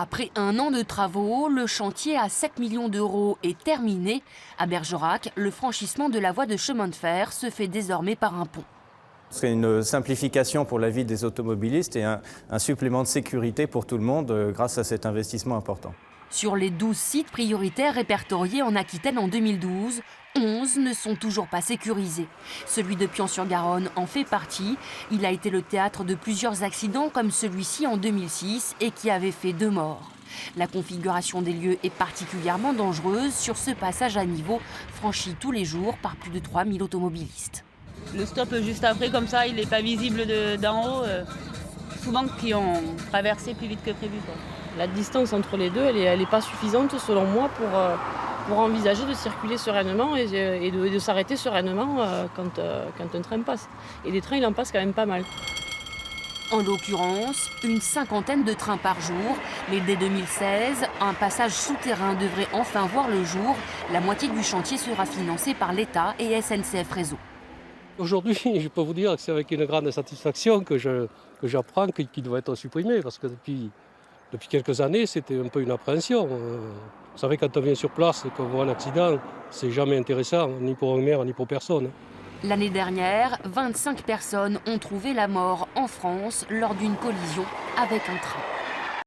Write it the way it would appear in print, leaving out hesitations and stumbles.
Après un an de travaux, le chantier à 7 millions d'euros est terminé. À Bergerac, le franchissement de la voie de chemin de fer se fait désormais par un pont. C'est une simplification pour la vie des automobilistes et un supplément de sécurité pour tout le monde grâce à cet investissement important. Sur les 12 sites prioritaires répertoriés en Aquitaine en 2012, 11 ne sont toujours pas sécurisés. Celui de Pian-sur-Garonne en fait partie. Il a été le théâtre de plusieurs accidents comme celui-ci en 2006 et qui avait fait 2 morts. La configuration des lieux est particulièrement dangereuse sur ce passage à niveau franchi tous les jours par plus de 3000 automobilistes. Le stop juste après, comme ça, il n'est pas visible d'en haut. Souvent qui ont traversé plus vite que prévu, quoi. La distance entre les deux, elle est pas suffisante selon moi pour envisager de circuler sereinement et de s'arrêter sereinement quand un train passe. Et les trains, il en passe quand même pas mal. En l'occurrence, une cinquantaine de trains par jour. Mais dès 2016, un passage souterrain devrait enfin voir le jour. La moitié du chantier sera financé par l'État et SNCF Réseau. Aujourd'hui, je peux vous dire que c'est avec une grande satisfaction que j'apprends qu'il doit être supprimé, parce que depuis quelques années, c'était un peu une appréhension. Vous savez, quand on vient sur place et qu'on voit un accident, c'est jamais intéressant, ni pour un maire, ni pour personne. L'année dernière, 25 personnes ont trouvé la mort en France lors d'une collision avec un train.